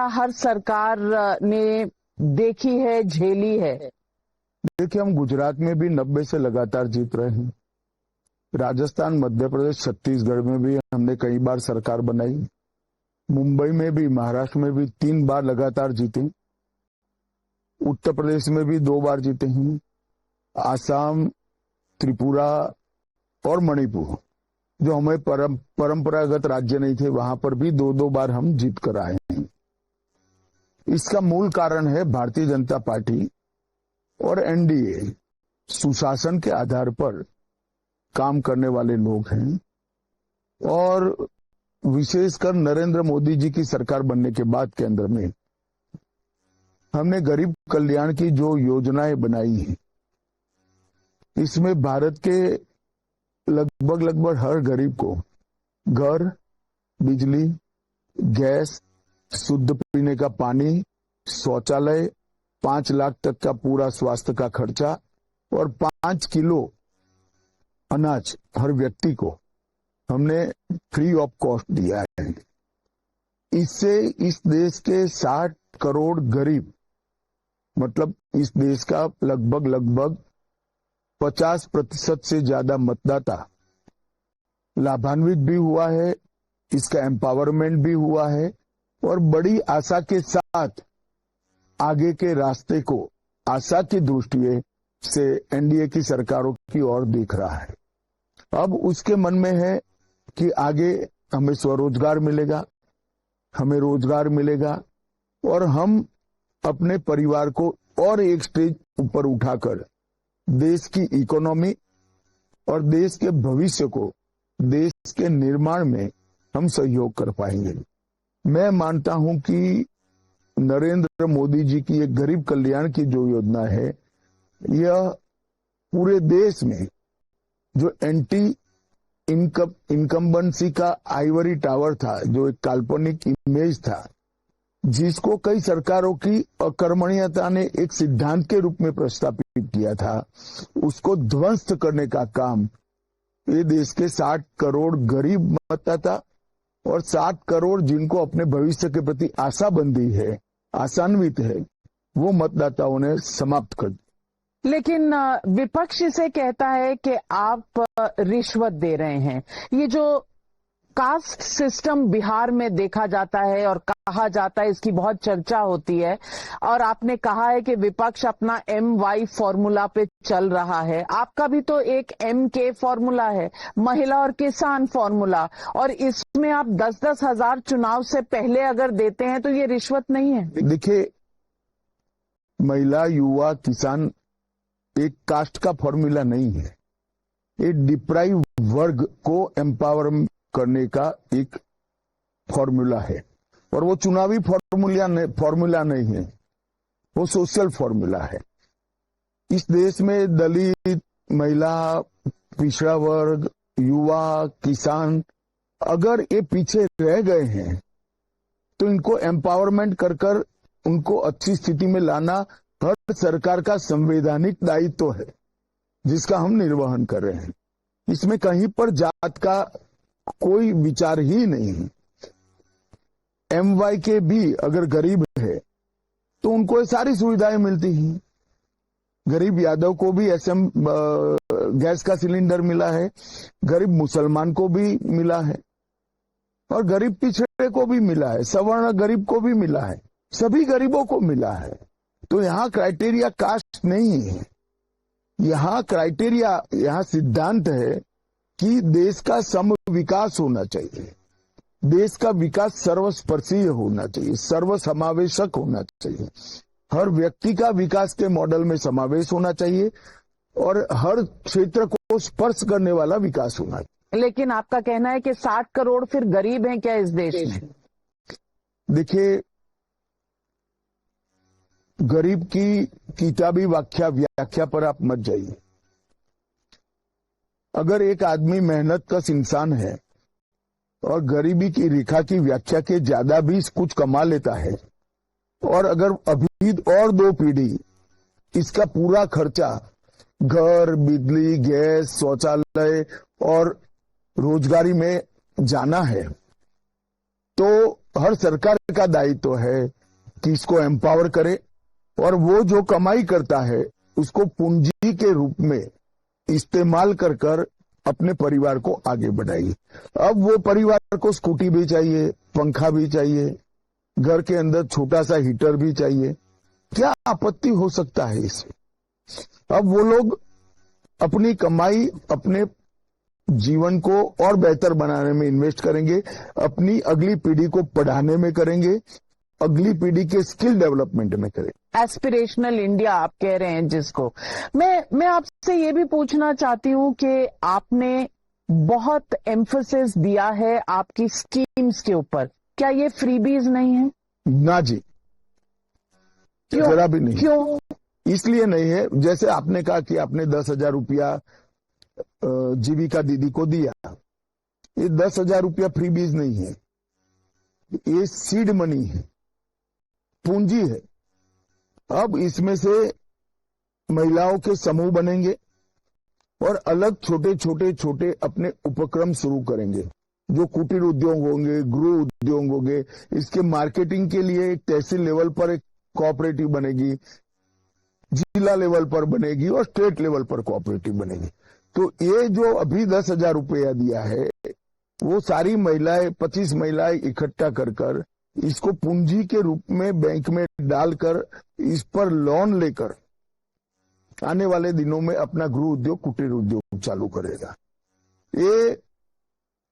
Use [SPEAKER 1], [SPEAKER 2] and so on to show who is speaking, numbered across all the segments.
[SPEAKER 1] हर सरकार ने देखी है, झेली है?
[SPEAKER 2] देखिए, हम गुजरात में भी 90 से लगातार जीत रहे हैं। राजस्थान, मध्य प्रदेश, छत्तीसगढ़ में भी हमने कई बार सरकार बनाई। मुंबई में भी, महाराष्ट्र में भी 3 बार लगातार जीते। उत्तर प्रदेश में भी 2 बार जीते हैं। आसाम, त्रिपुरा और मणिपुर, जो हमें परंपरागत राज्य नहीं थे, वहां पर भी 2-2 बार हम जीत कर आए हैं। इसका मूल कारण है भारतीय जनता पार्टी और एनडीए सुशासन के आधार पर काम करने वाले लोग हैं। और विशेषकर नरेंद्र मोदी जी की सरकार बनने के बाद केंद्र में हमने गरीब कल्याण की जो योजनाएं बनाई हैं, इसमें भारत के लगभग हर गरीब को घर, बिजली, गैस, शुद्ध पीने का पानी, शौचालय, 5 लाख तक का पूरा स्वास्थ्य का खर्चा और 5 किलो अनाज हर व्यक्ति को हमने फ्री ऑफ कॉस्ट दिया है। इससे इस देश के 60 करोड़ गरीब, मतलब इस देश का लगभग 50% से ज्यादा मतदाता लाभान्वित भी हुआ है, इसका एम्पावरमेंट भी हुआ है और बड़ी आशा के साथ आगे के रास्ते को आशा की दृष्टि से एनडीए की सरकारों की ओर देख रहा है। अब उसके मन में है कि आगे हमें स्वरोजगार मिलेगा, हमें रोजगार मिलेगा और हम अपने परिवार को और एक स्टेज ऊपर उठाकर देश की इकोनॉमी और देश के भविष्य को, देश के निर्माण में हम सहयोग कर पाएंगे। मैं मानता हूं कि नरेंद्र मोदी जी की एक गरीब कल्याण की जो योजना है, यह पूरे देश में जो एंटी इनकम्बेंसी का आइवरी टावर था, जो एक काल्पनिक इमेज था, जिसको कई सरकारों की अकर्मण्यता ने एक सिद्धांत के रूप में प्रस्तावित किया था, उसको ध्वस्त करने का काम ये देश के 60 करोड़ गरीब मतदाता और 60 करोड़ जिनको अपने भविष्य के प्रति आशा बंधी है, आशान्वित है, वो मतदाताओं ने समाप्त कर दी।
[SPEAKER 1] लेकिन विपक्ष इसे कहता है कि आप रिश्वत दे रहे हैं। ये जो कास्ट सिस्टम बिहार में देखा जाता है और कहा जाता है, इसकी बहुत चर्चा होती है और आपने कहा है कि विपक्ष अपना MY फॉर्मूला पे चल रहा है। आपका भी तो एक MK फॉर्मूला है, महिला और किसान फॉर्मूला, और इसमें आप 10-10 हजार चुनाव से पहले अगर देते हैं तो ये रिश्वत नहीं है?
[SPEAKER 2] देखिए, महिला, युवा, किसान एक कास्ट का फॉर्मूला नहीं है। ये डिप्राइव वर्ग को एम्पावर करने का एक फॉर्मूला है और वो चुनावी फॉर्मूला नहीं है, वो सोशल फॉर्मूला है। इस देश में दलित, महिला, पिछड़ा वर्ग, युवा, किसान अगर ये पीछे रह गए हैं तो इनको एम्पावरमेंट कर उनको अच्छी स्थिति में लाना हर सरकार का संवैधानिक दायित्व है, जिसका हम निर्वहन कर रहे हैं। इसमें कहीं पर जात का कोई विचार ही नहीं है। MY के भी अगर गरीब है तो उनको ये सारी सुविधाएं मिलती हैं। गरीब यादव को भी गैस का सिलेंडर मिला है, गरीब मुसलमान को भी मिला है और गरीब पिछड़े को भी मिला है, सवर्ण गरीब को भी मिला है, सभी गरीबों को मिला है। तो यहाँ क्राइटेरिया कास्ट नहीं है, यहाँ सिद्धांत है कि देश का सम विकास होना चाहिए, देश का विकास सर्वस्पर्शीय होना चाहिए, सर्वसमावेशक होना चाहिए, हर व्यक्ति का विकास के मॉडल में समावेश होना चाहिए और हर क्षेत्र को स्पर्श करने वाला विकास होना चाहिए।
[SPEAKER 1] लेकिन आपका कहना है कि 60 करोड़ फिर गरीब हैं क्या इस देश में?
[SPEAKER 2] देखिए, गरीब की किताबी व्याख्या पर आप मत जाइए। अगर एक आदमी मेहनतकश इंसान है और गरीबी की रेखा की व्याख्या के ज्यादा भी कुछ कमा लेता है और अगर अभी और 2 पीढ़ी इसका पूरा खर्चा घर, बिजली, गैस, शौचालय और रोजगारी में जाना है तो हर सरकार का दायित्व है कि इसको एम्पावर करे और वो जो कमाई करता है उसको पूंजी के रूप में इस्तेमाल कर कर अपने परिवार को आगे बढ़ाइए। अब वो परिवार को स्कूटी भी चाहिए, पंखा भी चाहिए, घर के अंदर छोटा सा हीटर भी चाहिए, क्या आपत्ति हो सकता है इसमें? अब वो लोग अपनी कमाई अपने जीवन को और बेहतर बनाने में इन्वेस्ट करेंगे, अपनी अगली पीढ़ी को पढ़ाने में करेंगे, अगली पीढ़ी के स्किल डेवलपमेंट में करेंगे।
[SPEAKER 1] एस्पिरेशनल इंडिया आप कह रहे हैं जिसको, मैं आपसे ये भी पूछना चाहती हूं कि आपने बहुत एम्फेसिस दिया है आपकी स्कीम्स के ऊपर, क्या ये फ्रीबीज नहीं है?
[SPEAKER 2] ना जी, जरा भी नहीं।
[SPEAKER 1] क्यों?
[SPEAKER 2] इसलिए नहीं है, जैसे आपने कहा कि आपने 10,000 रुपया जीविका दीदी को दिया, ये 10,000 रुपया फ्रीबीज नहीं है, ये सीड मनी है, पूंजी है। अब इसमें से महिलाओं के समूह बनेंगे और अलग छोटे छोटे छोटे अपने उपक्रम शुरू करेंगे, जो कुटीर उद्योग होंगे, गृह उद्योग होंगे। इसके मार्केटिंग के लिए एक तहसील लेवल पर एक कोऑपरेटिव बनेगी, जिला लेवल पर बनेगी और स्टेट लेवल पर कोऑपरेटिव बनेगी। तो ये जो अभी 10,000 रुपया दिया है, वो सारी महिलाएं 25 महिलाएं इकट्ठा कर कर इसको पूंजी के रूप में बैंक में डालकर इस पर लोन लेकर आने वाले दिनों में अपना गृह उद्योग, कुटीर उद्योग चालू करेगा। ये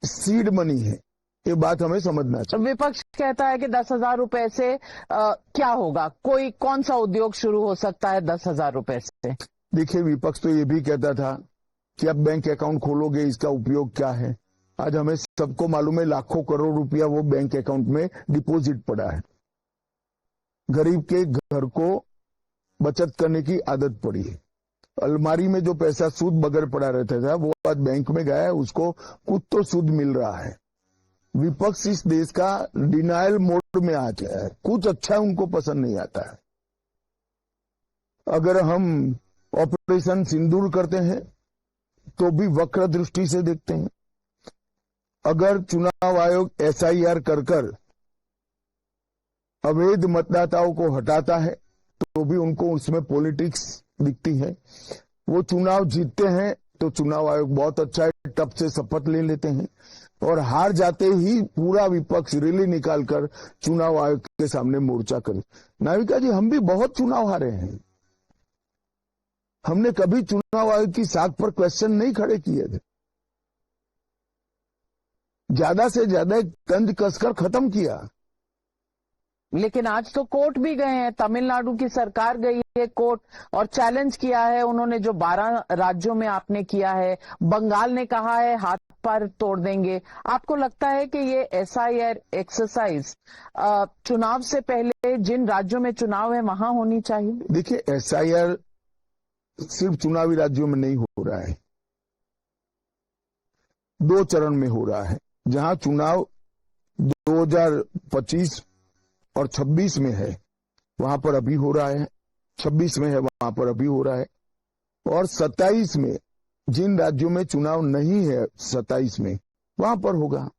[SPEAKER 2] सीड मनी है, ये बात हमें समझना चाहिए।
[SPEAKER 1] विपक्ष कहता है कि 10,000 रुपए से क्या होगा, कौन सा उद्योग शुरू हो सकता है 10,000 रुपए से?
[SPEAKER 2] देखिए, विपक्ष तो ये भी कहता था कि अब बैंक अकाउंट खोलोगे, इसका उपयोग क्या है। आज हमें सबको मालूम है लाखों करोड़ रुपया वो बैंक अकाउंट में डिपॉजिट पड़ा है। गरीब के घर को बचत करने की आदत पड़ी है। अलमारी में जो पैसा सूद बगैर पड़ा रहता था, वो आज बैंक में गया है, उसको कुछ तो सूद मिल रहा है। विपक्ष इस देश का डिनायल मोड में आ गया है, कुछ अच्छा उनको पसंद नहीं आता है। अगर हम ऑपरेशन सिंदूर करते हैं तो भी वक्र दृष्टि से देखते हैं। अगर चुनाव आयोग SIR कर अवैध मतदाताओं को हटाता है तो भी उनको उसमें पॉलिटिक्स दिखती है। वो चुनाव जीतते हैं तो चुनाव आयोग बहुत अच्छा है, टप से शपथ ले लेते हैं, और हार जाते ही पूरा विपक्ष रैली निकालकर चुनाव आयोग के सामने मोर्चा करे। नाविका जी, हम भी बहुत चुनाव हारे हैं, हमने कभी चुनाव आयोग की साख पर क्वेश्चन नहीं खड़े किए थे। ज्यादा से ज्यादा तंज कसकर खत्म किया।
[SPEAKER 1] लेकिन आज तो कोर्ट भी गए हैं, तमिलनाडु की सरकार गई है कोर्ट और चैलेंज किया है उन्होंने, जो 12 राज्यों में आपने किया है। बंगाल ने कहा है हाथ पैर तोड़ देंगे। आपको लगता है कि ये SIR एक्सरसाइज चुनाव से पहले जिन राज्यों में चुनाव है वहां होनी चाहिए?
[SPEAKER 2] देखिए, SIR सिर्फ चुनावी राज्यों में नहीं हो रहा है, 2 चरण में हो रहा है। जहां चुनाव 2025 और 26 में है वहां पर अभी हो रहा है, 26 में है वहां पर अभी हो रहा है, और 27 में जिन राज्यों में चुनाव नहीं है 27 में वहां पर होगा।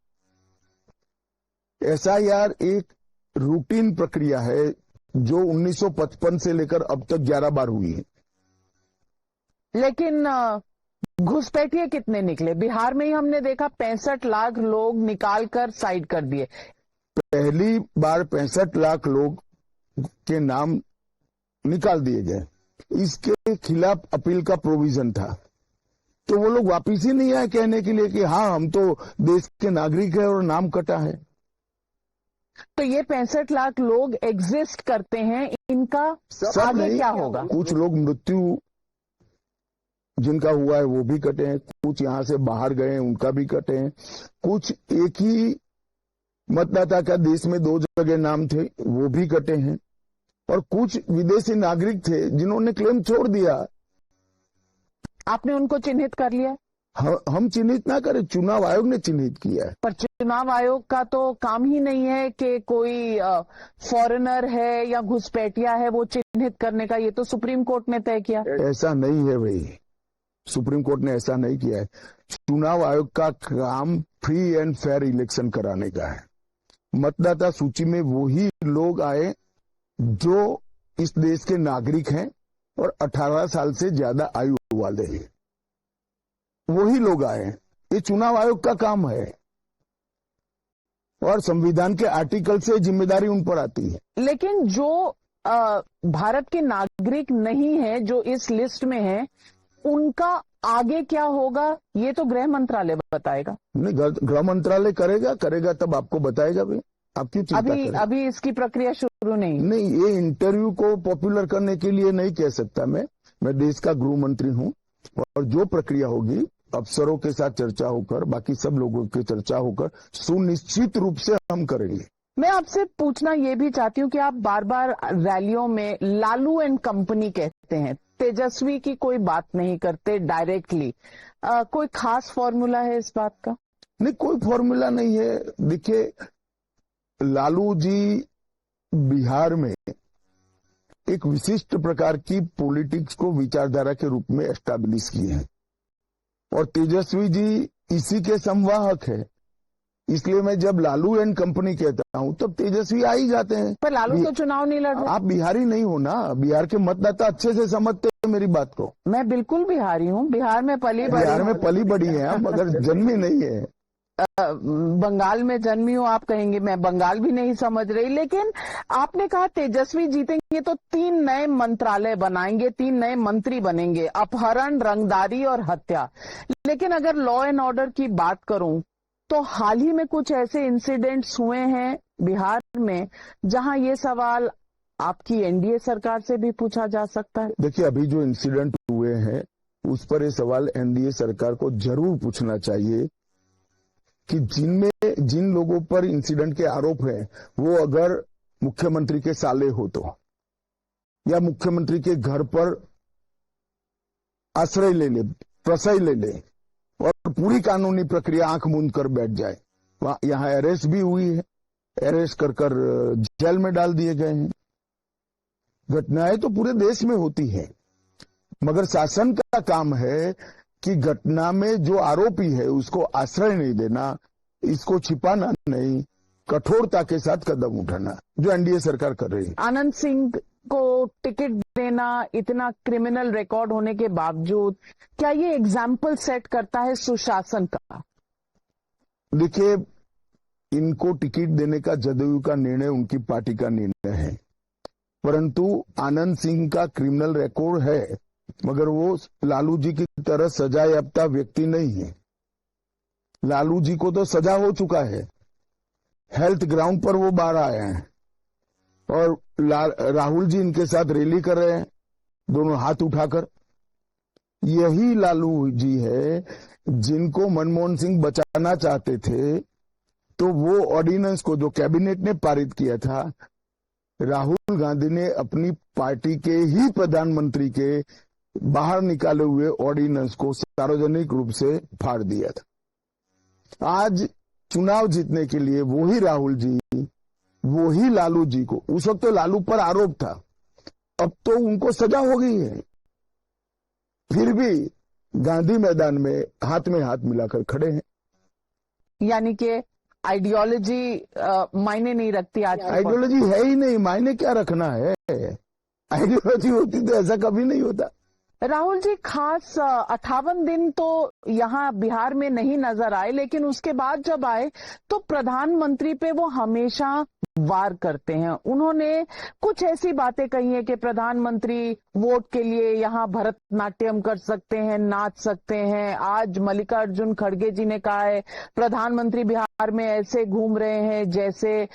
[SPEAKER 2] SIR एक रूटीन प्रक्रिया है जो 1955 से लेकर अब तक 11 बार हुई है।
[SPEAKER 1] लेकिन घुसपैठिए कितने निकले? बिहार में ही हमने देखा 65 लाख लोग निकालकर साइड कर दिए।
[SPEAKER 2] पहली बार 65 लाख लोग के नाम निकाल दिए गए, इसके खिलाफ अपील का प्रोविजन था, तो वो लोग वापिस ही नहीं आए कहने के लिए कि हाँ हम तो देश के नागरिक है और नाम कटा है।
[SPEAKER 1] तो ये 65 लाख लोग एग्जिस्ट करते हैं, इनका आगे क्या होगा?
[SPEAKER 2] कुछ लोग मृत्यु जिनका हुआ है वो भी कटे हैं, कुछ यहां से बाहर गए हैं उनका भी कटे हैं, कुछ एक ही मतदाता का देश में 2 जगह नाम थे वो भी कटे हैं, और कुछ विदेशी नागरिक थे जिन्होंने क्लेम छोड़ दिया।
[SPEAKER 1] आपने उनको चिन्हित कर लिया?
[SPEAKER 2] हम चिन्हित ना करें, चुनाव आयोग ने चिन्हित किया है।
[SPEAKER 1] पर चुनाव आयोग का तो काम ही नहीं है कि कोई फॉरेनर है या घुसपैठिया है वो चिन्हित करने का, ये तो सुप्रीम कोर्ट ने तय किया।
[SPEAKER 2] ऐसा नहीं है भाई, सुप्रीम कोर्ट ने ऐसा नहीं किया है। चुनाव आयोग का काम फ्री एंड फेयर इलेक्शन कराने का है। मतदाता सूची में वही लोग आए जो इस देश के नागरिक हैं और 18 साल से ज्यादा आयु वाले हैं, वही लोग आए। ये चुनाव आयोग का काम है और संविधान के आर्टिकल से जिम्मेदारी उन पर आती है।
[SPEAKER 1] लेकिन जो भारत के नागरिक नहीं है, जो इस लिस्ट में है, उनका आगे क्या होगा ये तो गृह मंत्रालय बताएगा।
[SPEAKER 2] नहीं, गृह मंत्रालय करेगा तब आपको बताएगा भी। आप क्यों चिंता करें?
[SPEAKER 1] अभी इसकी प्रक्रिया शुरू नहीं।
[SPEAKER 2] ये इंटरव्यू को पॉपुलर करने के लिए नहीं कह सकता। मैं देश का गृह मंत्री हूं और जो प्रक्रिया होगी अफसरों के साथ चर्चा होकर, बाकी सब लोगों की चर्चा होकर सुनिश्चित रूप से हम करेंगे।
[SPEAKER 1] मैं आपसे पूछना ये भी चाहती हूँ कि आप बार बार रैलियों में लालू एंड कंपनी कहते हैं, तेजस्वी की कोई बात नहीं करते डायरेक्टली। कोई खास फॉर्मूला है इस बात का?
[SPEAKER 2] नहीं, कोई फॉर्मूला नहीं है। देखिए, लालू जी बिहार में एक विशिष्ट प्रकार की पॉलिटिक्स को विचारधारा के रूप में एस्टैब्लिश किए हैं और तेजस्वी जी इसी के संवाहक है। इसलिए मैं जब लालू एंड कंपनी कहता हूं तब तेजस्वी आ ही जाते हैं।
[SPEAKER 1] पर लालू तो चुनाव नहीं लड़ रहे।
[SPEAKER 2] आप बिहारी नहीं हो ना, बिहार के मतदाता अच्छे से समझते हैं मेरी बात को।
[SPEAKER 1] मैं बिल्कुल बिहारी हूं, बिहार में पली
[SPEAKER 2] बड़ी है, मगर जन्मी नहीं है।
[SPEAKER 1] बंगाल में जन्मी हूं आप कहेंगे, मैं बंगाल भी नहीं समझ रही। लेकिन आपने कहा तेजस्वी जीतेंगे तो 3 नए मंत्रालय बनाएंगे, 3 नए मंत्री बनेंगे, अपहरण, रंगदारी और हत्या। लेकिन अगर लॉ एंड ऑर्डर की बात करूं तो हाल ही में कुछ ऐसे इंसिडेंट्स हुए हैं बिहार में जहां ये सवाल आपकी एनडीए सरकार से भी पूछा जा सकता है।
[SPEAKER 2] देखिए, अभी जो इंसिडेंट हुए हैं उस पर ये सवाल एनडीए सरकार को जरूर पूछना चाहिए कि जिन लोगों पर इंसिडेंट के आरोप हैं वो अगर मुख्यमंत्री के साले हो तो, या मुख्यमंत्री के घर पर आश्रय ले ले, प्रशय ले ले और पूरी कानूनी प्रक्रिया आंख मूंद कर बैठ जाए। यहां अरेस्ट भी हुई है, अरेस्ट कर जेल में डाल दिए गए हैं। घटनाएं तो पूरे देश में होती हैं, मगर शासन का काम है कि घटना में जो आरोपी है उसको आश्रय नहीं देना, इसको छिपाना नहीं, कठोरता के साथ कदम उठाना, जो एनडीए सरकार कर रही है।
[SPEAKER 1] आनंद सिंह को टिकट देना, इतना क्रिमिनल रिकॉर्ड होने के बावजूद, क्या ये एग्जाम्पल सेट करता है सुशासन का?
[SPEAKER 2] देखिए, इनको टिकट देने का जदयू का निर्णय उनकी पार्टी का निर्णय है, परंतु आनंद सिंह का क्रिमिनल रिकॉर्ड है, मगर वो लालू जी की तरह सजा याफ्ता व्यक्ति नहीं है। लालू जी को तो सजा हो चुका है, हेल्थ ग्राउंड पर वो बाहर आए हैं और राहुल जी इनके साथ रैली कर रहे हैं दोनों हाथ उठाकर। यही लालू जी है जिनको मनमोहन सिंह बचाना चाहते थे, तो वो ऑर्डिनेंस को जो कैबिनेट ने पारित किया था, राहुल गांधी ने अपनी पार्टी के ही प्रधानमंत्री के बाहर निकाले हुए ऑर्डिनेंस को सार्वजनिक रूप से फाड़ दिया था। आज चुनाव जीतने के लिए वही राहुल जी, वही लालू जी को, उस वक्त तो लालू पर आरोप था, अब तो उनको सजा हो गई है, फिर भी गांधी मैदान में हाथ मिलाकर खड़े हैं।
[SPEAKER 1] यानी कि आइडियोलॉजी मायने नहीं रखती आज।
[SPEAKER 2] आइडियोलॉजी है ही नहीं, मायने क्या रखना है? आइडियोलॉजी होती तो ऐसा कभी नहीं होता।
[SPEAKER 1] राहुल जी खास 58 दिन तो यहाँ बिहार में नहीं नजर आए, लेकिन उसके बाद जब आए तो प्रधानमंत्री पे वो हमेशा वार करते हैं। उन्होंने कुछ ऐसी बातें कही है कि प्रधानमंत्री वोट के लिए यहाँ भरतनाट्यम कर सकते हैं, नाच सकते हैं। आज मल्लिकार्जुन खड़गे जी ने कहा है प्रधानमंत्री बिहार में ऐसे घूम रहे हैं जैसे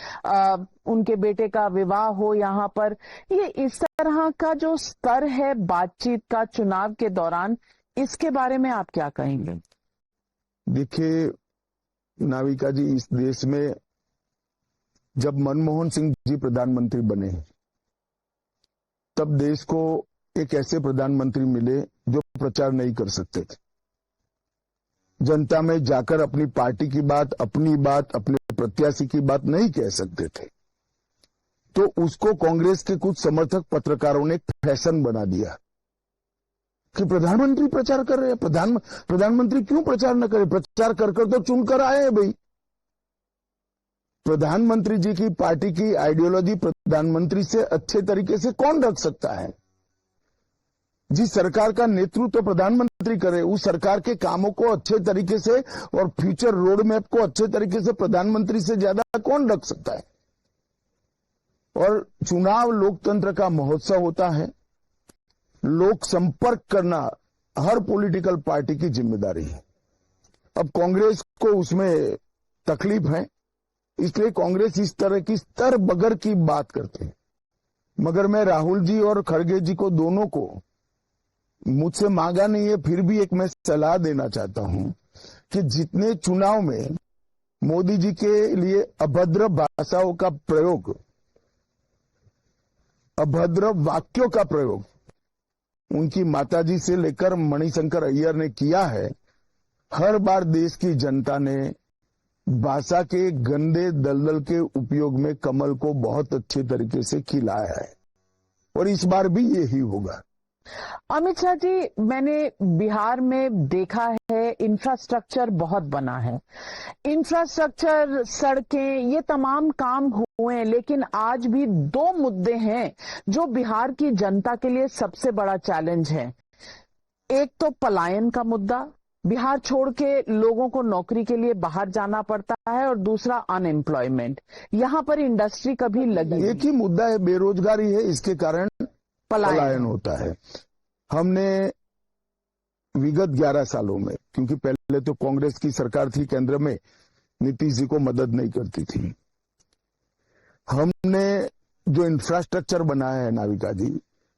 [SPEAKER 1] उनके बेटे का विवाह हो यहाँ पर। ये इस तरह का जो स्तर है बातचीत का चुनाव के दौरान, इसके बारे में आप क्या कहेंगे?
[SPEAKER 2] देखिए नाविका जी, इस देश में जब मनमोहन सिंह जी प्रधानमंत्री बने तब देश को एक ऐसे प्रधानमंत्री मिले जो प्रचार नहीं कर सकते थे, जनता में जाकर अपनी पार्टी की बात, अपनी बात, अपने प्रत्याशी की बात नहीं कह सकते थे। तो उसको कांग्रेस के कुछ समर्थक पत्रकारों ने फैशन बना दिया कि प्रधानमंत्री प्रचार कर रहे हैं। प्रधानमंत्री क्यों प्रचार न करे? प्रचार कर तो चुनकर आए हैं भाई। प्रधानमंत्री जी की पार्टी की आइडियोलॉजी प्रधानमंत्री से अच्छे तरीके से कौन रख सकता है? जिस सरकार का नेतृत्व प्रधानमंत्री करे, उस सरकार के कामों को अच्छे तरीके से और फ्यूचर रोड मैप को अच्छे तरीके से प्रधानमंत्री से ज्यादा कौन रख सकता है? और चुनाव लोकतंत्र का महोत्सव होता है। लोक संपर्क करना हर पॉलिटिकल पार्टी की जिम्मेदारी है। अब कांग्रेस को उसमें तकलीफ है, इसलिए कांग्रेस इस तरह की स्तर बगर की बात करते हैं। मगर मैं राहुल जी और खड़गे जी को, दोनों को, मुझसे मांगा नहीं है, फिर भी एक मैं सलाह देना चाहता हूं कि जितने चुनाव में मोदी जी के लिए अभद्र भाषाओं का प्रयोग, अभद्र वाक्यों का प्रयोग उनकी माताजी से लेकर मणिशंकर अय्यर ने किया है, हर बार देश की जनता ने भाषा के गंदे दलदल के उपयोग में कमल को बहुत अच्छे तरीके से खिलाया है और इस बार भी यही होगा।
[SPEAKER 1] अमित शाह जी, मैंने बिहार में देखा है इंफ्रास्ट्रक्चर बहुत बना है। इंफ्रास्ट्रक्चर, सड़कें, ये तमाम काम हुए हैं, लेकिन आज भी दो मुद्दे हैं जो बिहार की जनता के लिए सबसे बड़ा चैलेंज है। एक तो पलायन का मुद्दा, बिहार छोड़ के लोगों को नौकरी के लिए बाहर जाना पड़ता है, और दूसरा अनएम्प्लॉयमेंट। यहां पर इंडस्ट्री कभी लगी,
[SPEAKER 2] एक ही मुद्दा है, बेरोजगारी है, इसके कारण पलायन होता है। हमने विगत 11 सालों में, क्योंकि पहले तो कांग्रेस की सरकार थी केंद्र में, नीतीश जी को मदद नहीं करती थी, हमने जो इंफ्रास्ट्रक्चर बनाया है नाविका जी,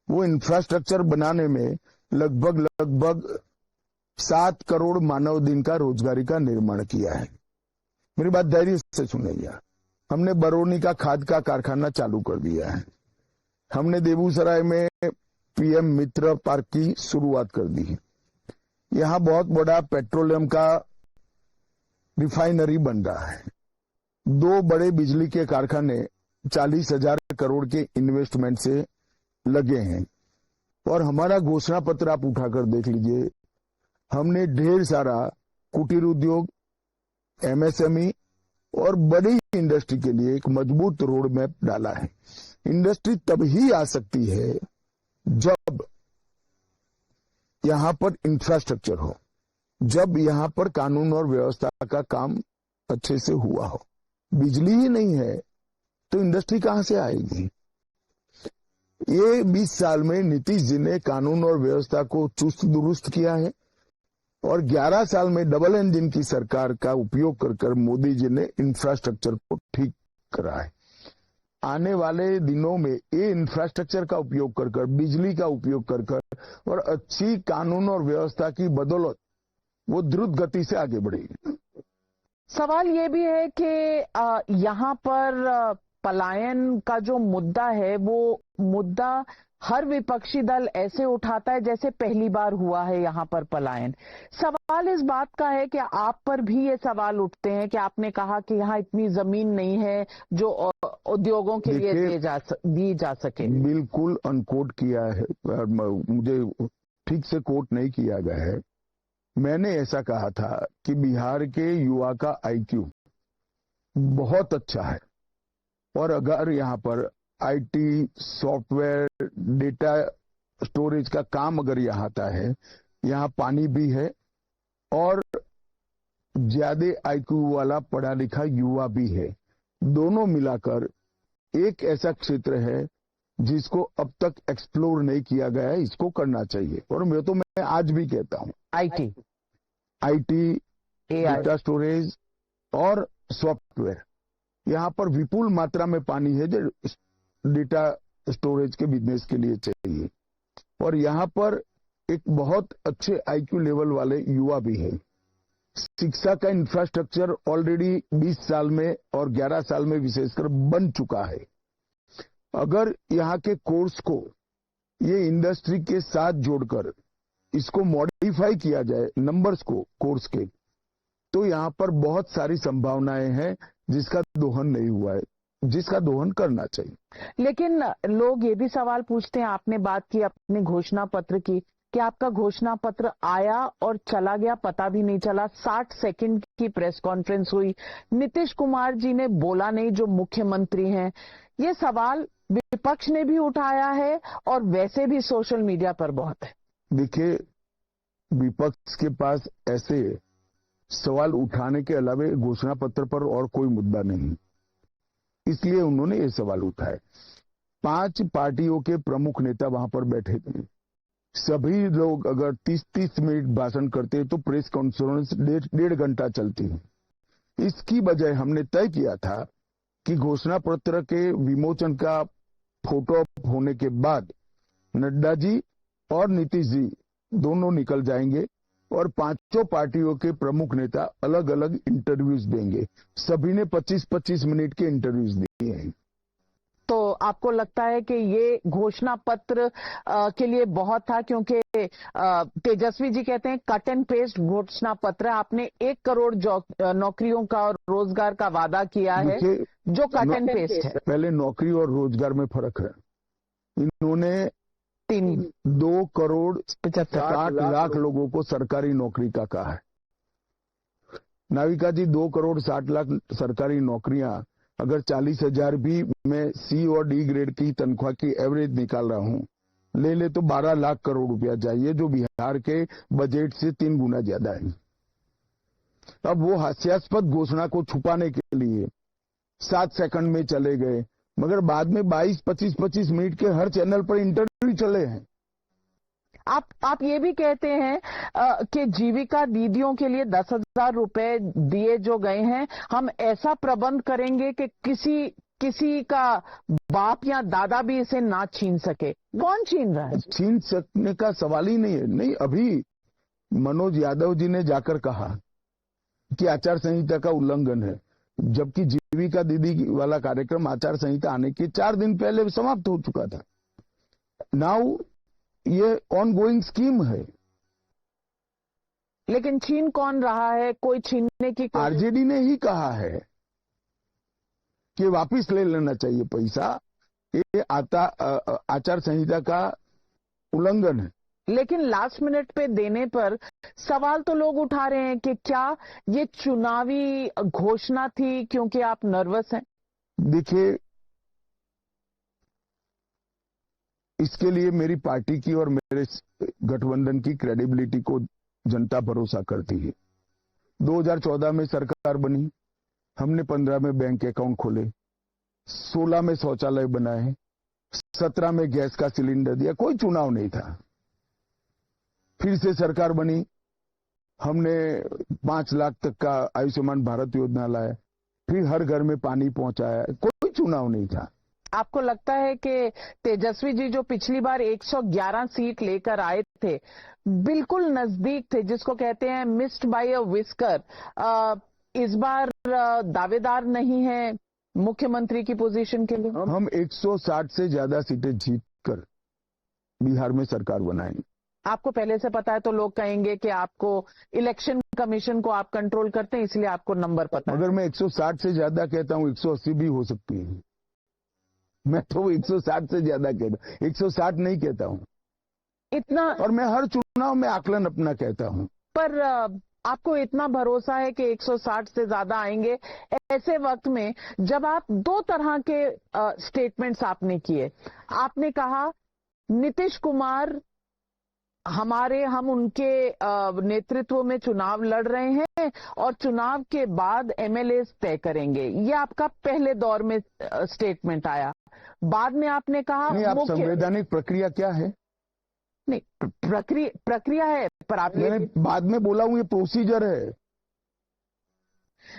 [SPEAKER 2] वो इंफ्रास्ट्रक्चर बनाने में लगभग 7 करोड़ मानव दिन का रोजगारी का निर्माण किया है। मेरी बात धैर्य से सुनिए। हमने बरौनी का खाद का कारखाना चालू कर दिया है। हमने बेगूसराय में पीएम मित्र पार्क की शुरुआत कर दी है। यहां बहुत बड़ा पेट्रोलियम का रिफाइनरी बन रहा है। 2 बड़े बिजली के कारखाने 40,000 करोड़ के इन्वेस्टमेंट से लगे हैं। और हमारा घोषणा पत्र आप उठाकर देख लीजिए, हमने ढेर सारा कुटीर उद्योग, एमएसएमई और बड़ी इंडस्ट्री के लिए एक मजबूत रोड मैप डाला है। इंडस्ट्री तभी आ सकती है जब यहां पर इंफ्रास्ट्रक्चर हो, जब यहां पर कानून और व्यवस्था का काम अच्छे से हुआ हो। बिजली ही नहीं है तो इंडस्ट्री कहां से आएगी? ये 20 साल में नीतीश जी ने कानून और व्यवस्था को चुस्त दुरुस्त किया है और 11 साल में डबल इंजन की सरकार का उपयोग कर मोदी जी ने इंफ्रास्ट्रक्चर को ठीक करा है। आने वाले दिनों में ये इंफ्रास्ट्रक्चर का उपयोग कर बिजली का उपयोग कर और अच्छी कानून और व्यवस्था की बदौलत वो द्रुत गति से आगे बढ़ेगी।
[SPEAKER 1] सवाल ये भी है कि यहाँ पर पलायन का जो मुद्दा है, वो मुद्दा हर विपक्षी दल ऐसे उठाता है जैसे पहली बार हुआ है यहाँ पर पलायन। सवाल इस बात का है कि आप पर भी ये सवाल उठते हैं कि आपने कहा कि यहाँ इतनी जमीन नहीं है जो उद्योगों के लिए दी जा सके।
[SPEAKER 2] बिल्कुल अनकोट किया है, मुझे ठीक से कोट नहीं किया गया है। मैंने ऐसा कहा था कि बिहार के युवा का आईक्यू बहुत अच्छा है और अगर यहाँ पर आईटी, सॉफ्टवेयर, डेटा स्टोरेज का काम अगर यहाँ आता है, यहाँ पानी भी है और ज्यादा आईक्यू वाला पढ़ा लिखा युवा भी है, दोनों मिलाकर एक ऐसा क्षेत्र है जिसको अब तक एक्सप्लोर नहीं किया गया है, इसको करना चाहिए। और मैं आज भी कहता हूं आईटी, डेटा स्टोरेज और सॉफ्टवेयर, यहाँ पर विपुल मात्रा में पानी है जो डेटा स्टोरेज के बिजनेस के लिए चाहिए और यहाँ पर एक बहुत अच्छे आईक्यू लेवल वाले युवा भी है। शिक्षा का इंफ्रास्ट्रक्चर ऑलरेडी 20 साल में और 11 साल में विशेषकर बन चुका है। अगर यहाँ के कोर्स को ये इंडस्ट्री के साथ जोड़कर इसको मॉडिफाई किया जाए, नंबर्स को कोर्स के, तो यहाँ पर बहुत सारी संभावनाएं हैं जिसका दोहन नहीं हुआ है, जिसका दोहन करना चाहिए।
[SPEAKER 1] लेकिन लोग ये भी सवाल पूछते हैं, आपने बात की अपने घोषणा पत्र की, कि आपका घोषणा पत्र आया और चला गया, पता भी नहीं चला। 60 सेकंड की प्रेस कॉन्फ्रेंस हुई, नीतीश कुमार जी ने बोला नहीं जो मुख्यमंत्री हैं। ये सवाल विपक्ष ने भी उठाया है और वैसे भी सोशल मीडिया पर बहुत है।
[SPEAKER 2] देखिए, विपक्ष के पास ऐसे सवाल उठाने के अलावा घोषणा पत्र पर और कोई मुद्दा नहीं, इसलिए उन्होंने ये सवाल उठाए। 5 पार्टियों के प्रमुख नेता वहां पर बैठे थे। सभी लोग अगर 30-30 मिनट भाषण करते तो प्रेस कॉन्फ्रेंस 1.5 घंटा चलती है। इसकी बजाय हमने तय किया था कि घोषणा पत्र के विमोचन का फोटो होने के बाद नड्डा जी और नीतीश जी दोनों निकल जाएंगे और 5 पार्टियों के प्रमुख नेता अलग अलग इंटरव्यूज देंगे। सभी ने 25-25 मिनट के इंटरव्यूज दिए हैं।
[SPEAKER 1] तो आपको लगता है कि ये घोषणा पत्र के लिए बहुत था, क्योंकि तेजस्वी जी कहते हैं कट एंड पेस्ट घोषणा पत्र। आपने 1 करोड़ नौकरियों का और रोजगार का वादा किया है जो कट एंड पेस्ट है।
[SPEAKER 2] पहले नौकरी और रोजगार में फर्क है। इन्होंने 2 करोड़ 60 लाख लोगों को सरकारी नौकरी का कहा है। नाविका जी, 2 करोड़ 60 लाख सरकारी नौकरियां, अगर 40,000 भी मैं सी और डी ग्रेड की तनख्वाह की एवरेज निकाल रहा हूं, ले तो 12 लाख करोड़ रुपया चाहिए, जो बिहार के बजट से 3 गुना ज्यादा है। अब वो हास्यास्पद घोषणा को छुपाने के लिए 7 सेकंड में चले गए, मगर बाद में 22-25 मिनट के हर चैनल पर इंटरव्यू चले हैं।
[SPEAKER 1] आप ये भी कहते हैं कि जीविका दीदियों के लिए 10,000 रुपए दिए जो गए हैं, हम ऐसा प्रबंध करेंगे कि किसी का बाप या दादा भी इसे ना छीन सके। कौन छीन रहा है?
[SPEAKER 2] छीन सकने का सवाल ही नहीं है। नहीं, अभी मनोज यादव जी ने जाकर कहा कि आचार संहिता का उल्लंघन है, जबकि जीविका दीदी वाला कार्यक्रम आचार संहिता आने के 4 दिन पहले समाप्त हो चुका था। नाउ ये ऑन गोइंग स्कीम है।
[SPEAKER 1] लेकिन छीन कौन रहा है? कोई छीनने की
[SPEAKER 2] आरजेडी ने ही कहा है कि वापस ले लेना चाहिए पैसा, ये आचार संहिता का उल्लंघन है।
[SPEAKER 1] लेकिन लास्ट मिनट पे देने पर सवाल तो लोग उठा रहे हैं कि क्या ये चुनावी घोषणा थी क्योंकि आप नर्वस हैं?
[SPEAKER 2] देखिए, इसके लिए मेरी पार्टी की और मेरे गठबंधन की क्रेडिबिलिटी को जनता भरोसा करती है। 2014 में सरकार बनी, हमने 15 में बैंक अकाउंट खोले, 16 में शौचालय बनाए, 17 में गैस का सिलेंडर दिया, कोई चुनाव नहीं था। फिर से सरकार बनी, हमने 5 लाख तक का आयुष्मान भारत योजना लाया, फिर हर घर में पानी पहुंचाया, कोई चुनाव नहीं था।
[SPEAKER 1] आपको लगता है कि तेजस्वी जी जो पिछली बार 111 सीट लेकर आए थे, बिल्कुल नजदीक थे, जिसको कहते हैं मिस्ड बाय अ विस्कर, इस बार दावेदार नहीं है मुख्यमंत्री की पोजीशन के लिए?
[SPEAKER 2] हम 160 से ज्यादा सीटें जीतकर बिहार में सरकार बनाएंगे।
[SPEAKER 1] आपको पहले से पता है तो लोग कहेंगे कि आपको इलेक्शन कमीशन को आप कंट्रोल करते हैं, इसलिए आपको नंबर पता है।
[SPEAKER 2] अगर मैं 160 से ज्यादा कहता हूं, 180 भी हो सकती है। मैं तो 160 से ज्यादा कहता हूं, 160 नहीं कहता हूं
[SPEAKER 1] इतना। और
[SPEAKER 2] मैं हर चुनाव में आकलन अपना कहता हूं।
[SPEAKER 1] पर आपको इतना भरोसा है कि 160 से ज्यादा आएंगे? ऐसे वक्त में जब आप 2 तरह के स्टेटमेंट्स आपने किए, आपने कहा नीतीश कुमार हम उनके नेतृत्व में चुनाव लड़ रहे हैं और चुनाव के बाद एमएलए तय करेंगे, ये आपका पहले दौर में स्टेटमेंट आया। बाद में आपने कहा
[SPEAKER 2] आप संवैधानिक प्रक्रिया क्या है?
[SPEAKER 1] नहीं, प्रक्रिया है, पर आप
[SPEAKER 2] मैंने बाद में बोला हूं ये प्रोसीजर है।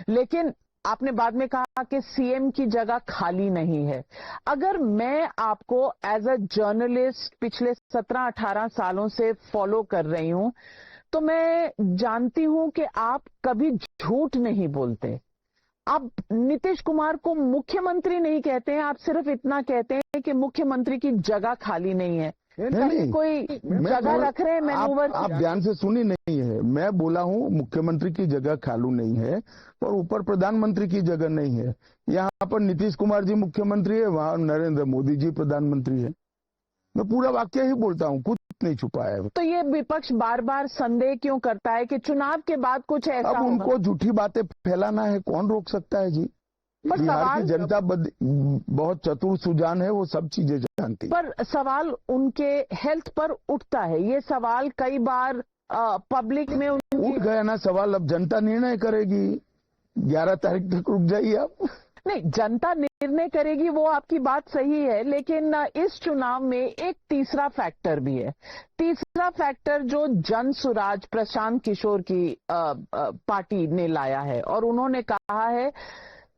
[SPEAKER 1] लेकिन आपने बाद में कहा कि सीएम की जगह खाली नहीं है। अगर मैं आपको एज अ जर्नलिस्ट पिछले 17-18 सालों से फॉलो कर रही हूं, तो मैं जानती हूं कि आप कभी झूठ नहीं बोलते। आप नीतीश कुमार को मुख्यमंत्री नहीं कहते हैं, आप सिर्फ इतना कहते हैं कि मुख्यमंत्री की जगह खाली नहीं है।
[SPEAKER 2] नहीं,
[SPEAKER 1] कोई जगह रख रहे हैं मैनूवर?
[SPEAKER 2] आप ध्यान से सुनी नहीं है। मैं बोला हूं मुख्यमंत्री की जगह खाली नहीं है और ऊपर प्रधानमंत्री की जगह नहीं है। यहां पर नीतीश कुमार जी मुख्यमंत्री है, वहां नरेंद्र मोदी जी प्रधानमंत्री है। मैं पूरा वाक्य ही बोलता हूं, कुछ नहीं छुपाया है।
[SPEAKER 1] तो ये विपक्ष बार बार संदेह क्यों करता है कि चुनाव के बाद कुछ ऐसा
[SPEAKER 2] अब उनको झूठी बातें फैलाना है, कौन रोक सकता है जी।
[SPEAKER 1] पर
[SPEAKER 2] बिहार
[SPEAKER 1] सवाल
[SPEAKER 2] की जनता बहुत चतुर सुजान है, वो सब चीजें जानती है।
[SPEAKER 1] पर सवाल उनके हेल्थ पर उठता है। ये सवाल कई बार पब्लिक में
[SPEAKER 2] उठ गया ना सवाल, अब जनता निर्णय करेगी। 11 तारीख तक रुक जाइए आप।
[SPEAKER 1] नहीं, जनता निर्णय करेगी, वो आपकी बात सही है, लेकिन इस चुनाव में एक तीसरा फैक्टर भी है। तीसरा फैक्टर जो जन सुराज प्रशांत किशोर की पार्टी ने लाया है, और उन्होंने कहा है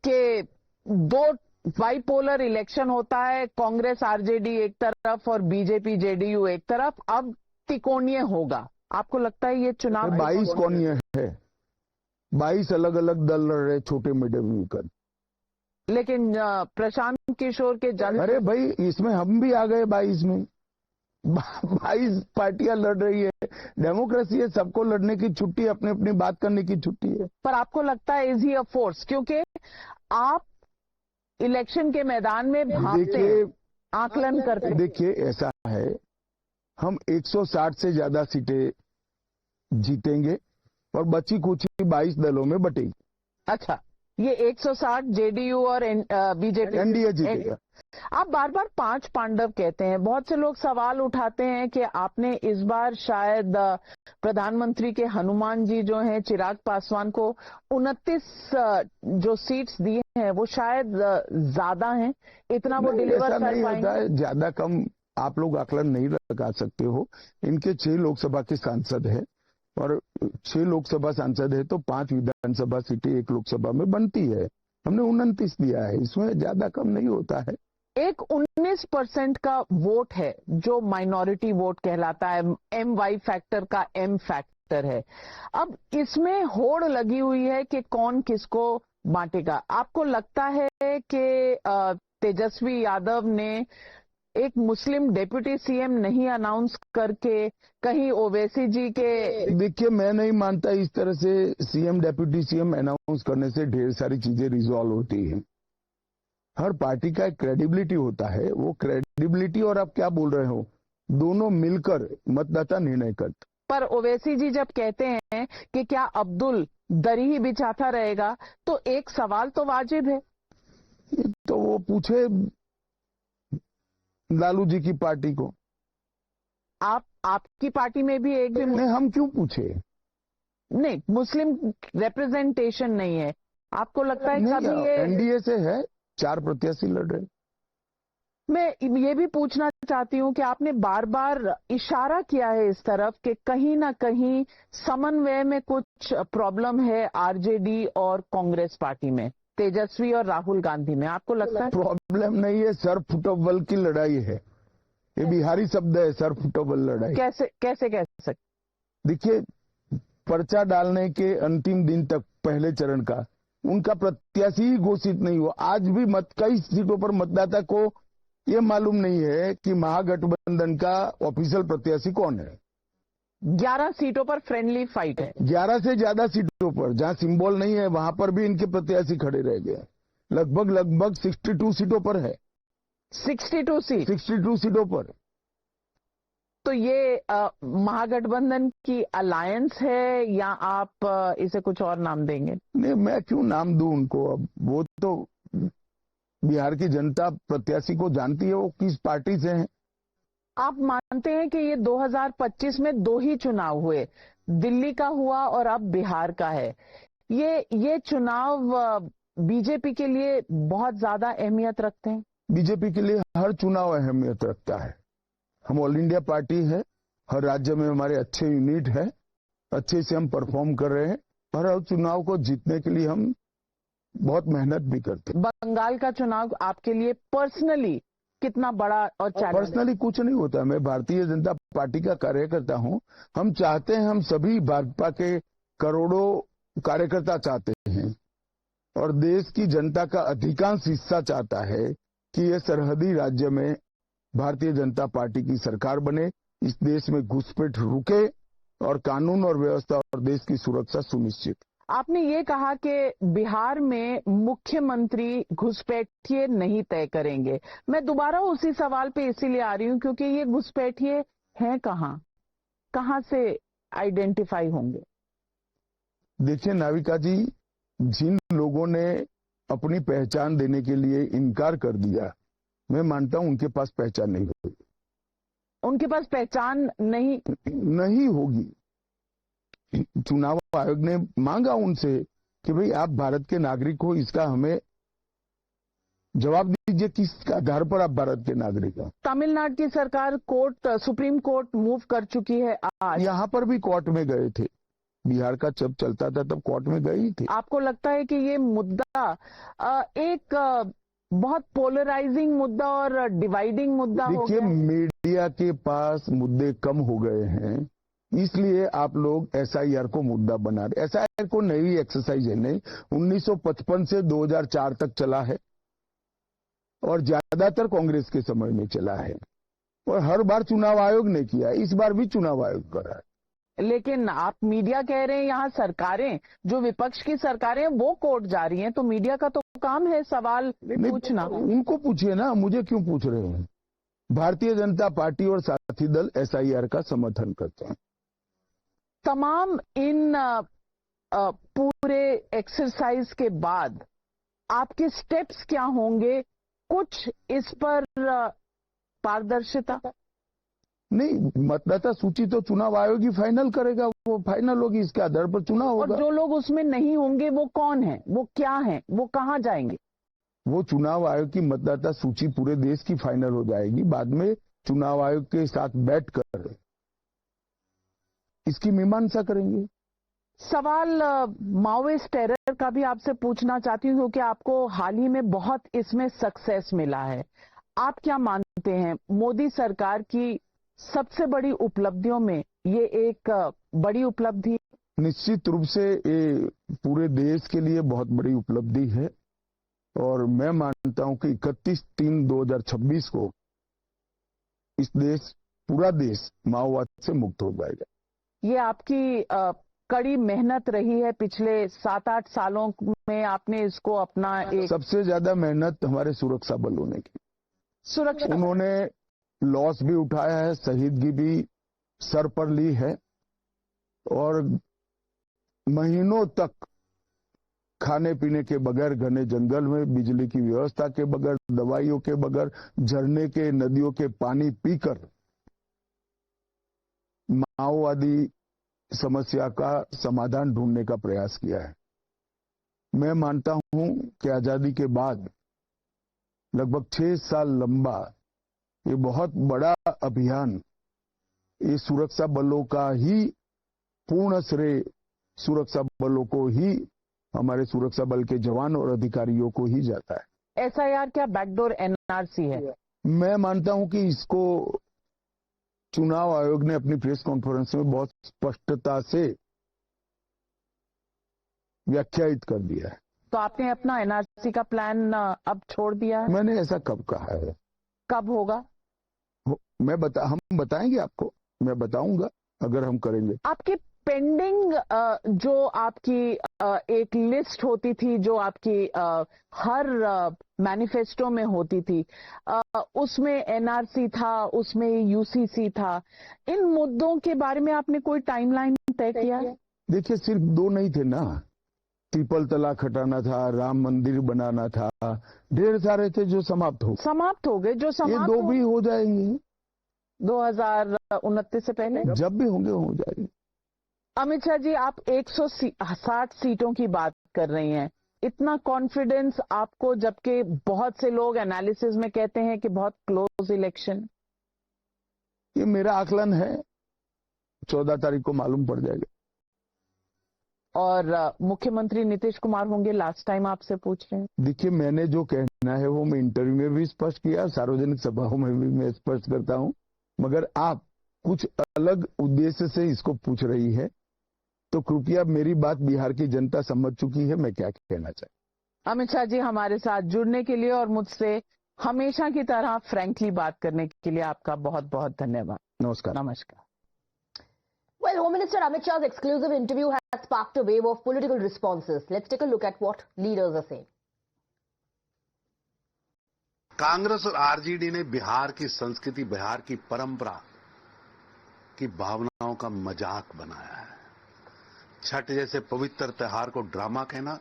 [SPEAKER 1] कि दो बाइपोलर इलेक्शन होता है, कांग्रेस आरजेडी एक तरफ और बीजेपी जेडीयू एक तरफ, अब त्रिकोणीय होगा। आपको लगता है ये चुनाव
[SPEAKER 2] 22 कोणीय है, 22 अलग अलग दल लड़ रहे, छोटे मीडियम मिलकर।
[SPEAKER 1] लेकिन प्रशांत किशोर के
[SPEAKER 2] अरे भाई, इसमें हम भी आ गए 22 में। 22 पार्टियां लड़ रही है, डेमोक्रेसी है, सबको लड़ने की छुट्टी, अपने अपनी बात करने की छुट्टी है।
[SPEAKER 1] पर आपको लगता है इज ही अ फोर्स? क्योंकि आप इलेक्शन के मैदान में भागते हैं, आकलन करते हैं।
[SPEAKER 2] देखिए ऐसा है, हम 160 से ज्यादा सीटें जीतेंगे और बची कुछ 22 दलों में बटेगी।
[SPEAKER 1] अच्छा, ये 160 जेडीयू और बीजेपी
[SPEAKER 2] एनडीए जीतेगा।
[SPEAKER 1] आप बार बार 5 पांडव कहते हैं। बहुत से लोग सवाल उठाते हैं कि आपने इस बार शायद प्रधानमंत्री के हनुमान जी जो हैं चिराग पासवान को 29 जो सीट्स दी हैं वो शायद ज्यादा हैं, इतना वो डिलीवर कर
[SPEAKER 2] नहीं होता
[SPEAKER 1] पाएंगे?
[SPEAKER 2] है, ज्यादा कम आप लोग आकलन नहीं लगा सकते हो। इनके 6 लोकसभा के सांसद हैं और 6 लोकसभा सांसद है तो 5 विधानसभा सीटें एक लोकसभा में बनती है। हमने 29 दिया है, इसमें ज्यादा कम नहीं होता है।
[SPEAKER 1] एक 19% का वोट है जो माइनॉरिटी वोट कहलाता है, MY फैक्टर का M फैक्टर है। अब इसमें होड़ लगी हुई है कि कौन किसको बांटेगा। आपको लगता है कि तेजस्वी यादव ने एक मुस्लिम डिप्टी सीएम नहीं अनाउंस करके कहीं ओवैसी जी के?
[SPEAKER 2] देखिए, मैं नहीं मानता इस तरह से सीएम डिप्टी सीएम अनाउंस करने से ढेर सारी चीजें रिजॉल्व होती हैं। हर पार्टी का एक क्रेडिबिलिटी होता है, वो क्रेडिबिलिटी और आप क्या बोल रहे हो, दोनों मिलकर मतदाता निर्णय करते।
[SPEAKER 1] पर ओवैसी जी जब कहते हैं कि क्या अब्दुल दरी ही बिछाता रहेगा, तो एक सवाल तो वाजिब है।
[SPEAKER 2] तो वो पूछे लालू जी की पार्टी को।
[SPEAKER 1] आपकी पार्टी में भी एक भी
[SPEAKER 2] नहीं, हम क्यों पूछे?
[SPEAKER 1] नहीं, मुस्लिम रिप्रेजेंटेशन नहीं है। आपको लगता है कभी ये
[SPEAKER 2] एनडीए से है, 4 प्रत्याशी लड़ रहे।
[SPEAKER 1] मैं ये भी पूछना चाहती हूं कि आपने बार बार इशारा किया है इस तरफ कि कहीं ना कहीं समन्वय में कुछ प्रॉब्लम है आरजेडी और कांग्रेस पार्टी में, तेजस्वी और राहुल गांधी में। आपको लगता है?
[SPEAKER 2] प्रॉब्लम नहीं है, सर फुटबॉल की लड़ाई है। ये बिहारी शब्द है, सर फुटबॉल लड़ाई।
[SPEAKER 1] कैसे कह सकते?
[SPEAKER 2] देखिए, पर्चा डालने के अंतिम दिन तक पहले चरण का उनका प्रत्याशी ही घोषित नहीं हुआ। आज भी कई सीटों पर मतदाता को ये मालूम नहीं है कि महागठबंधन का ऑफिशियल प्रत्याशी कौन है।
[SPEAKER 1] 11 सीटों पर फ्रेंडली फाइट है।
[SPEAKER 2] 11 से ज्यादा सीटों पर जहां सिंबल नहीं है वहां पर भी इनके प्रत्याशी खड़े रह गए। लगभग 62 सीटों पर है। 62 सीटों पर।
[SPEAKER 1] तो ये महागठबंधन की अलायंस है या आप इसे कुछ और नाम देंगे?
[SPEAKER 2] नहीं, मैं क्यों नाम दूं उनको। अब वो तो बिहार की जनता प्रत्याशी को जानती है, वो किस पार्टी से हैं।
[SPEAKER 1] आप मानते हैं कि ये 2025 में 2 ही चुनाव हुए, दिल्ली का हुआ और अब बिहार का है। ये चुनाव बीजेपी के लिए बहुत ज्यादा अहमियत रखते हैं?
[SPEAKER 2] बीजेपी के लिए हर चुनाव अहमियत रखता है। हम ऑल इंडिया पार्टी है, हर राज्य में हमारे अच्छे यूनिट है, अच्छे से हम परफॉर्म कर रहे हैं और हर चुनाव को जीतने के लिए हम बहुत मेहनत भी करते हैं।
[SPEAKER 1] बंगाल का चुनाव आपके लिए पर्सनली कितना बड़ा और चैलेंज?
[SPEAKER 2] पर्सनली कुछ नहीं होता। मैं भारतीय जनता पार्टी का कार्यकर्ता हूं। हम चाहते हैं, हम सभी भाजपा के करोड़ों कार्यकर्ता चाहते हैं और देश की जनता का अधिकांश हिस्सा चाहता है कि ये सरहदी राज्य में भारतीय जनता पार्टी की सरकार बने, इस देश में घुसपैठ रुके और कानून और व्यवस्था और देश की सुरक्षा सुनिश्चित।
[SPEAKER 1] आपने ये कहा कि बिहार में मुख्यमंत्री घुसपैठिए नहीं तय करेंगे। मैं दोबारा उसी सवाल पे इसीलिए आ रही हूं क्योंकि ये घुसपैठिए हैं कहाँ से आइडेंटिफाई होंगे?
[SPEAKER 2] देखिए नाविका जी, जिन लोगों ने अपनी पहचान देने के लिए इनकार कर दिया, मैं मानता हूं उनके पास पहचान नहीं होगी।
[SPEAKER 1] उनके पास पहचान
[SPEAKER 2] नहीं होगी। चुनाव आयोग ने मांगा उनसे कि भाई आप भारत के नागरिक हो, इसका हमें जवाब दीजिए, किस आधार पर आप भारत के नागरिक हो।
[SPEAKER 1] तमिलनाडु की सरकार सुप्रीम कोर्ट मूव कर चुकी है आज।
[SPEAKER 2] यहां पर भी कोर्ट में गए थे, बिहार का जब चलता था तब कोर्ट में गए ही थे।
[SPEAKER 1] आपको लगता है कि ये मुद्दा एक बहुत पोलराइजिंग मुद्दा और डिवाइडिंग मुद्दा हो
[SPEAKER 2] देखिए,
[SPEAKER 1] गया?
[SPEAKER 2] मीडिया के पास मुद्दे कम हो गए हैं, इसलिए आप लोग एसआईआर को मुद्दा बना रहे। एसआईआर को नई एक्सरसाइज है नहीं, 1955 से 2004 तक चला है और ज्यादातर कांग्रेस के समय में चला है और हर बार चुनाव आयोग ने किया, इस बार भी चुनाव आयोग कर रहा है।
[SPEAKER 1] लेकिन आप मीडिया कह रहे हैं यहाँ सरकारें, जो विपक्ष की सरकारें वो कोर्ट जा रही हैं, तो मीडिया का तो काम है सवाल पूछना।
[SPEAKER 2] उनको पूछिए ना, मुझे क्यों पूछ रहे हैं? भारतीय जनता पार्टी और साथी दल एसआईआर का समर्थन करते हैं।
[SPEAKER 1] तमाम इन पूरे एक्सरसाइज के बाद आपके स्टेप्स क्या होंगे? कुछ इस पर पारदर्शिता?
[SPEAKER 2] नहीं, मतदाता सूची तो चुनाव आयोग ही फाइनल करेगा, वो फाइनल होगी, इसके आधार पर चुनाव होगा।
[SPEAKER 1] और जो लोग उसमें नहीं होंगे वो कौन है, वो क्या है, वो कहां जाएंगे?
[SPEAKER 2] वो चुनाव आयोग की मतदाता सूची पूरे देश की फाइनल हो जाएगी, बाद में चुनाव आयोग के साथ बैठकर इसकी मीमांसा करेंगे।
[SPEAKER 1] सवाल माओइस्ट टेरर का भी आपसे पूछना चाहती हूं, क्योंकि आपको हाल ही में बहुत इसमें सक्सेस मिला है। आप क्या मानते हैं, मोदी सरकार की सबसे बड़ी उपलब्धियों में ये एक बड़ी उपलब्धि?
[SPEAKER 2] निश्चित रूप से ये पूरे देश के लिए बहुत बड़ी उपलब्धि है और मैं मानता हूं कि 31/3/2026 को पूरा देश माओवाद से मुक्त हो जाएगा।
[SPEAKER 1] ये आपकी कड़ी मेहनत रही है पिछले 7-8 सालों में, आपने इसको अपना एक
[SPEAKER 2] सबसे ज्यादा मेहनत हमारे सुरक्षा बलों ने की।
[SPEAKER 1] सुरक्षा,
[SPEAKER 2] उन्होंने लॉस भी उठाया है, शहीदगी भी सर पर ली है और महीनों तक खाने पीने के बगैर, घने जंगल में बिजली की व्यवस्था के बगैर, दवाइयों के बगैर, झरने के, नदियों के पानी पीकर माओवादी समस्या का समाधान ढूंढने का प्रयास किया है। मैं मानता हूं कि आजादी के बाद लगभग 6 साल लंबा ये बहुत बड़ा अभियान, ये सुरक्षा बलों का ही पूर्ण श्रेय सुरक्षा बलों को ही, हमारे सुरक्षा बल के जवान और अधिकारियों को ही जाता है।
[SPEAKER 1] एसआईआर क्या बैकडोर एनआरसी है?
[SPEAKER 2] मैं मानता हूं कि इसको चुनाव आयोग ने अपनी प्रेस कॉन्फ्रेंस में बहुत स्पष्टता से व्याख्यायित कर दिया है।
[SPEAKER 1] तो आपने अपना एनआरसी का प्लान अब छोड़ दिया है?
[SPEAKER 2] मैंने ऐसा कब कहा है?
[SPEAKER 1] कब होगा?
[SPEAKER 2] हम बताएंगे आपको, मैं बताऊंगा अगर हम करेंगे।
[SPEAKER 1] आपकी पेंडिंग जो आपकी एक लिस्ट होती थी, जो आपकी हर मैनिफेस्टो में होती थी, उसमें एनआरसी था, उसमें यूसीसी था, इन मुद्दों के बारे में आपने कोई टाइमलाइन तय किया?
[SPEAKER 2] देखिए, सिर्फ 2 नहीं थे ना, ट्रिपल तलाक हटाना था, राम मंदिर बनाना था, ढेर सारे थे जो समाप्त हो
[SPEAKER 1] गए। जो समाप्त,
[SPEAKER 2] ये 2 भी हो जाएंगे
[SPEAKER 1] 2029 से पहले,
[SPEAKER 2] जब भी होंगे हो जाएंगे।
[SPEAKER 1] अमित शाह जी, आप 160 सीटों की बात कर रही हैं, इतना कॉन्फिडेंस आपको, जबकि बहुत से लोग एनालिसिस में कहते हैं कि बहुत क्लोज इलेक्शन?
[SPEAKER 2] ये मेरा आकलन है, 14 तारीख को मालूम पड़ जाएगा।
[SPEAKER 1] और मुख्यमंत्री नीतीश कुमार होंगे, लास्ट टाइम आपसे पूछ रहे हैं।
[SPEAKER 2] देखिए, मैंने जो कहना है वो मैं इंटरव्यू में भी स्पष्ट किया, सार्वजनिक सभाओं में भी मैं स्पष्ट करता हूं, मगर आप कुछ अलग उद्देश्य से इसको पूछ रही है, तो कृपया मेरी बात बिहार की जनता समझ चुकी है मैं क्या कहना चाहता।
[SPEAKER 1] अमित शाह जी, हमारे साथ जुड़ने के लिए और मुझसे हमेशा की तरह फ्रैंकली बात करने के लिए आपका बहुत बहुत धन्यवाद।
[SPEAKER 2] नमस्कार।
[SPEAKER 1] नमस्कार।
[SPEAKER 3] Well, Home Minister Amit Shah's exclusive interview has sparked a wave of political responses. Let's take a look at what leaders are saying.
[SPEAKER 4] Congress और आरजेडी ने बिहार की संस्कृति, बिहार की परंपरा की भावनाओं का मजाक बनाया है। छठ जैसे पवित्र त्योहार को ड्रामा कहना